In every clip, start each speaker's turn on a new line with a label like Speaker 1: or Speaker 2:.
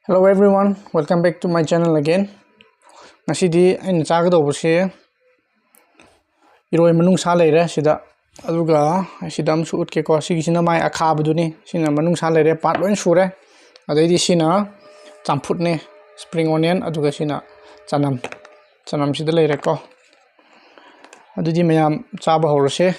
Speaker 1: Hello everyone, welcome back to my channel again. Ngasidi aina chagadobase iroi manung sa leire sida aduga sida am su utke ko sigisina mai akhabaduni sina manung sa leire part loin sure adaidi sina champut ne spring onion aduga sina chanam sida leire ko adudi mayam chaba horose.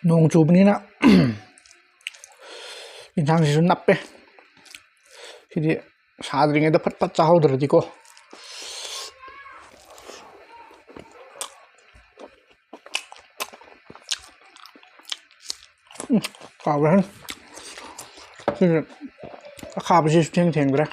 Speaker 1: ꯅꯣꯡ ꯆꯨꯕꯅꯤꯅ ꯌꯦꯟꯁꯥꯡꯁꯤꯁꯨ ꯅꯞꯄꯦ ꯁꯤꯗꯤ ꯁꯥꯗ꯭ꯔꯤꯉꯩꯗ ꯐꯠ ꯐꯠ ꯆꯥꯍꯧꯗ꯭ꯔꯗꯤꯀꯣ ꯀꯥꯎꯔꯦ ꯁꯤꯁꯦ ꯑꯈꯥꯕꯁꯤꯁꯨ ꯊꯦꯡꯈ꯭ꯔꯦ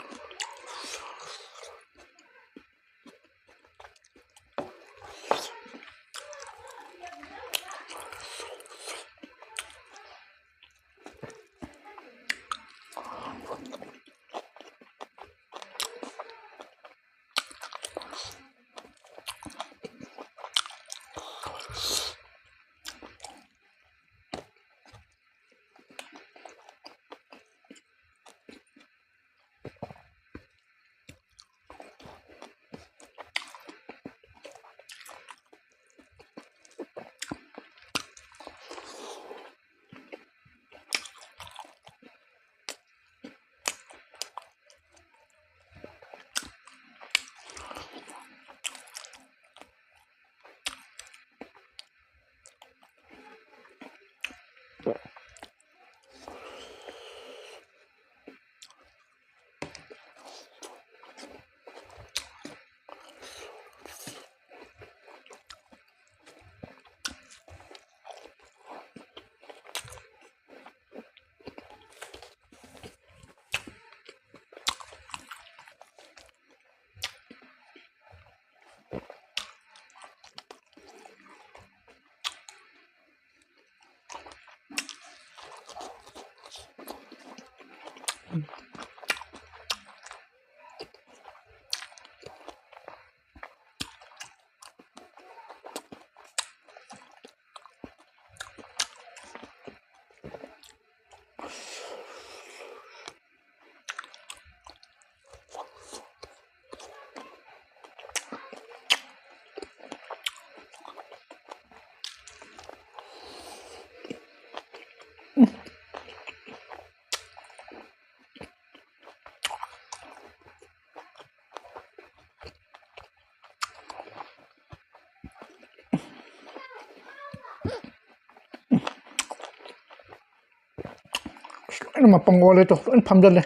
Speaker 1: ꯂꯣꯏꯅ ꯃꯄꯪ ꯑꯣꯜꯂꯦ ꯇꯣ ꯂꯣꯏꯅ ꯐꯝꯖꯜꯂꯦ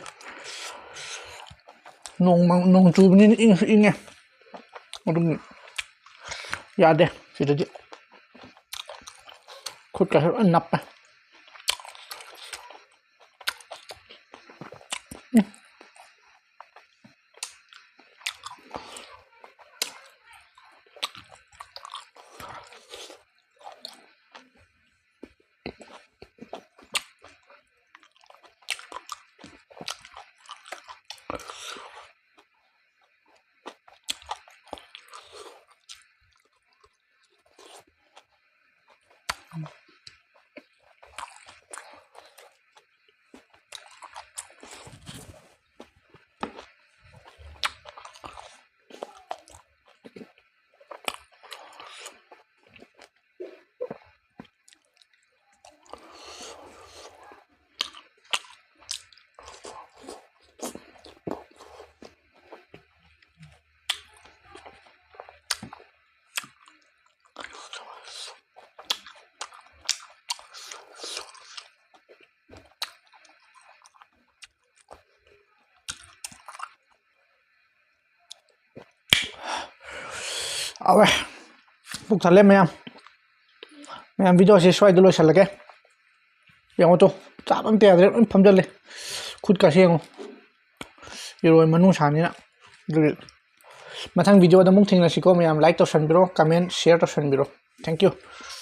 Speaker 1: ꯅꯣꯡ ꯆꯨꯕꯅꯤꯅ ꯏꯪꯁꯨ ꯏꯪꯉꯦ ꯑꯗꯨꯝ ꯌꯥꯗꯦ ꯁꯤꯗꯗꯤ ꯈꯨꯠꯀꯁꯨ ꯂꯣꯏ ꯅꯞꯄꯦ ꯑꯋꯦ ꯄꯨꯛ ꯊꯜꯂꯦ ꯃꯌꯥꯝ ꯚꯤꯗꯤꯑꯣꯁꯦ ꯁ꯭ꯋꯥꯏꯗ ꯂꯣꯏꯁꯤꯜꯂꯒꯦ ꯌꯦꯡꯉꯣ ꯇꯣ ꯆꯥꯕ ꯑꯝꯇ ꯌꯥꯗ꯭ꯔꯦ ꯂꯣꯏ ꯐꯝꯖꯜꯂꯦ ꯈꯨꯠꯀꯥꯁꯦ ꯌꯦꯡꯉꯣ ꯏꯔꯣꯏ ꯃꯅꯨꯡꯁꯥꯅꯤꯅ ꯑꯗꯨꯒꯤ ꯃꯊꯪ ꯚꯤꯗꯤꯑꯣꯗ ꯑꯃꯨꯛ ꯊꯦꯡꯅꯁꯤꯀꯣ ꯃꯌꯥꯝ ꯂꯥꯏꯛ ꯇꯧꯁꯟꯕꯤꯔꯣ ꯀꯃꯦꯟ ꯁꯤꯌꯔ ꯇꯧꯁꯟꯕꯤꯔꯣ ꯊꯦꯡꯛ ꯌꯨ